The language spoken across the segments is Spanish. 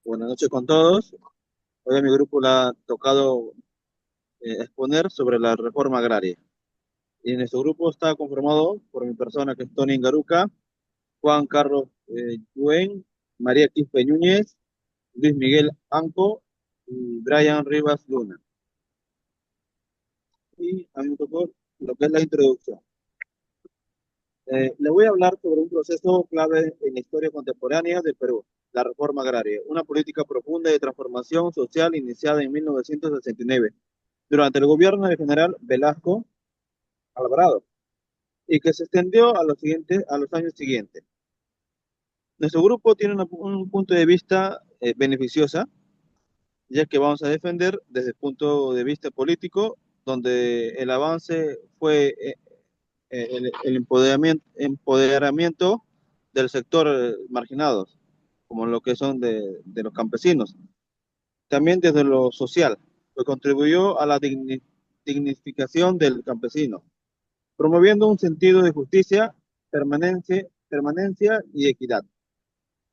Buenas noches con todos. Hoy a mi grupo le ha tocado exponer sobre la reforma agraria. Y nuestro grupo está conformado por mi persona, que es Tony Garuca, Juan Carlos Yuen, María Quispe Núñez, Luis Miguel Anco y Brian Rivas Luna. Y a mí me tocó lo que es la introducción. Le voy a hablar sobre un proceso clave en la historia contemporánea del Perú, la reforma agraria, una política profunda de transformación social iniciada en 1969 durante el gobierno del general Velasco Alvarado y que se extendió a los años siguientes. Nuestro grupo tiene un punto de vista beneficiosa, ya que vamos a defender desde el punto de vista político, donde el avance fue el empoderamiento del sector marginado, como lo que son de los campesinos. También desde lo social, que contribuyó a la dignificación del campesino, promoviendo un sentido de justicia, permanencia y equidad.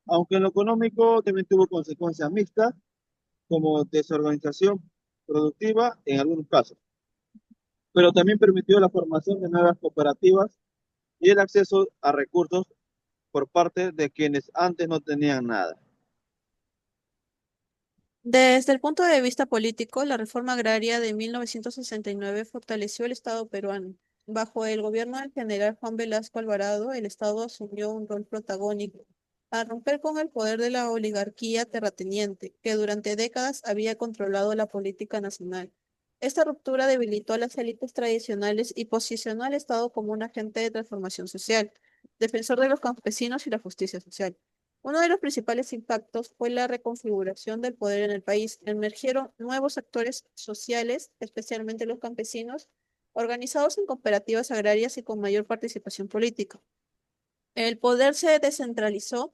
Aunque en lo económico también tuvo consecuencias mixtas, como desorganización productiva en algunos casos, pero también permitió la formación de nuevas cooperativas y el acceso a recursos por parte de quienes antes no tenían nada. Desde el punto de vista político, la reforma agraria de 1969 fortaleció el Estado peruano. Bajo el gobierno del general Juan Velasco Alvarado, el Estado asumió un rol protagónico al romper con el poder de la oligarquía terrateniente, que durante décadas había controlado la política nacional. Esta ruptura debilitó a las élites tradicionales y posicionó al Estado como un agente de transformación social, defensor de los campesinos y la justicia social. Uno de los principales impactos fue la reconfiguración del poder en el país. Emergieron nuevos actores sociales, especialmente los campesinos, organizados en cooperativas agrarias y con mayor participación política. El poder se descentralizó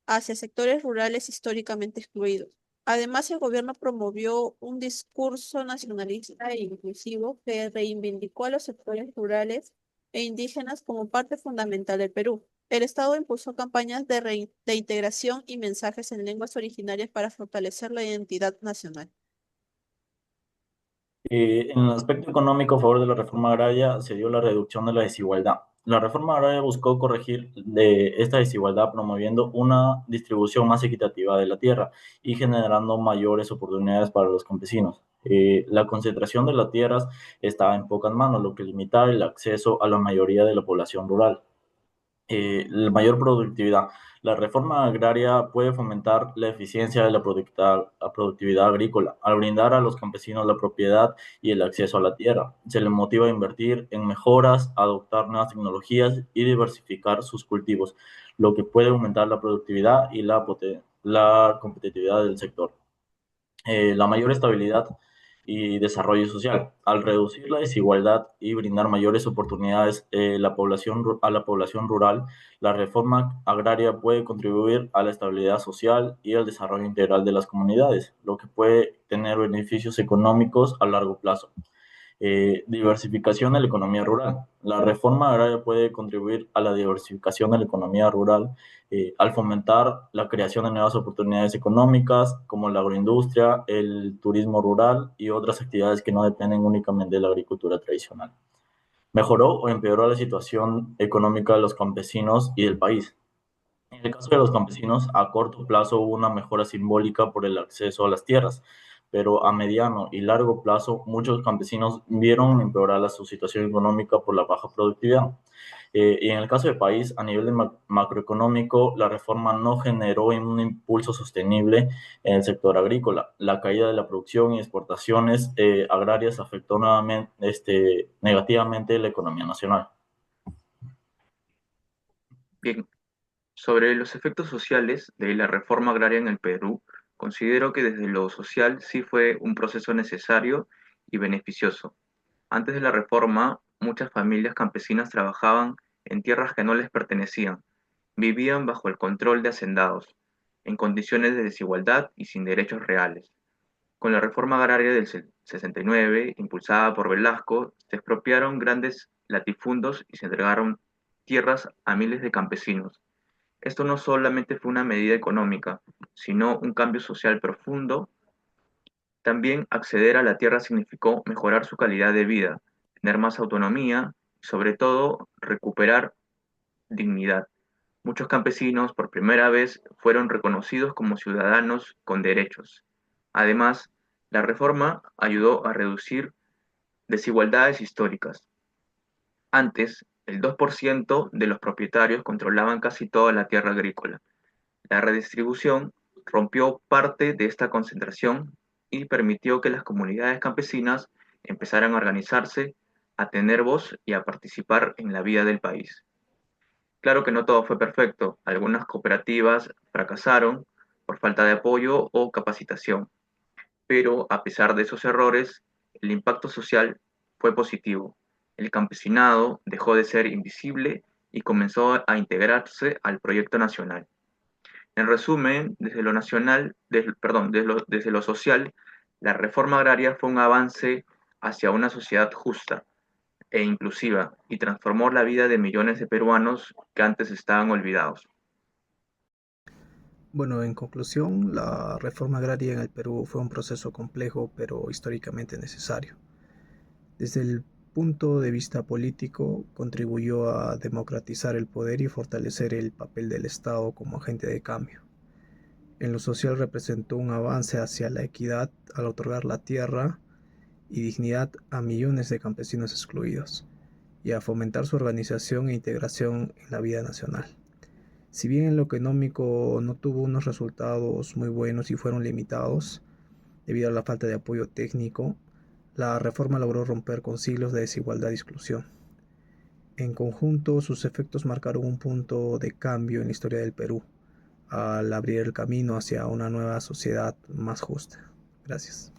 hacia sectores rurales históricamente excluidos. Además, el gobierno promovió un discurso nacionalista e inclusivo que reivindicó a los sectores rurales e indígenas como parte fundamental del Perú. El Estado impulsó campañas de integración y mensajes en lenguas originarias para fortalecer la identidad nacional. En el aspecto económico, a favor de la reforma agraria, se dio la reducción de la desigualdad. La reforma agraria buscó corregir esta desigualdad promoviendo una distribución más equitativa de la tierra y generando mayores oportunidades para los campesinos. La concentración de las tierras estaba en pocas manos, lo que limitaba el acceso a la mayoría de la población rural. La mayor productividad. La reforma agraria puede fomentar la eficiencia de la productividad agrícola al brindar a los campesinos la propiedad y el acceso a la tierra. Se les motiva a invertir en mejoras, adoptar nuevas tecnologías y diversificar sus cultivos, lo que puede aumentar la productividad y la competitividad del sector. La mayor estabilidad y desarrollo social. Al reducir la desigualdad y brindar mayores oportunidades a la población rural, la reforma agraria puede contribuir a la estabilidad social y al desarrollo integral de las comunidades, lo que puede tener beneficios económicos a largo plazo. Diversificación de la economía rural. La reforma agraria puede contribuir a la diversificación de la economía rural al fomentar la creación de nuevas oportunidades económicas como la agroindustria, el turismo rural y otras actividades que no dependen únicamente de la agricultura tradicional. Mejoró o empeoró la situación económica de los campesinos y del país. En el caso de los campesinos, a corto plazo hubo una mejora simbólica por el acceso a las tierras, pero a mediano y largo plazo muchos campesinos vieron empeorar su situación económica por la baja productividad. Y en el caso del país, a nivel de macroeconómico, la reforma no generó un impulso sostenible en el sector agrícola. La caída de la producción y exportaciones agrarias afectó nuevamente, negativamente la economía nacional. Bien, sobre los efectos sociales de la reforma agraria en el Perú, considero que desde lo social sí fue un proceso necesario y beneficioso. Antes de la reforma, muchas familias campesinas trabajaban en tierras que no les pertenecían, vivían bajo el control de hacendados, en condiciones de desigualdad y sin derechos reales. Con la reforma agraria del 69, impulsada por Velasco, se expropiaron grandes latifundos y se entregaron tierras a miles de campesinos. Esto no solamente fue una medida económica, sino un cambio social profundo. También acceder a la tierra significó mejorar su calidad de vida, tener más autonomía y sobre todo recuperar dignidad. Muchos campesinos por primera vez fueron reconocidos como ciudadanos con derechos. Además, la reforma ayudó a reducir desigualdades históricas. Antes, el 2% de los propietarios controlaban casi toda la tierra agrícola. La redistribución rompió parte de esta concentración y permitió que las comunidades campesinas empezaran a organizarse, a tener voz y a participar en la vida del país. Claro que no todo fue perfecto. Algunas cooperativas fracasaron por falta de apoyo o capacitación, pero a pesar de esos errores, el impacto social fue positivo. El campesinado dejó de ser invisible y comenzó a integrarse al proyecto nacional. En resumen, desde lo nacional, desde lo social, la reforma agraria fue un avance hacia una sociedad justa e inclusiva y transformó la vida de millones de peruanos que antes estaban olvidados. Bueno, en conclusión, la reforma agraria en el Perú fue un proceso complejo pero históricamente necesario. Desde el punto de vista político, contribuyó a democratizar el poder y fortalecer el papel del Estado como agente de cambio. En lo social representó un avance hacia la equidad al otorgar la tierra y dignidad a millones de campesinos excluidos y a fomentar su organización e integración en la vida nacional. Si bien en lo económico no tuvo unos resultados muy buenos y fueron limitados debido a la falta de apoyo técnico, la reforma logró romper con siglos de desigualdad y exclusión. En conjunto, sus efectos marcaron un punto de cambio en la historia del Perú, al abrir el camino hacia una nueva sociedad más justa. Gracias.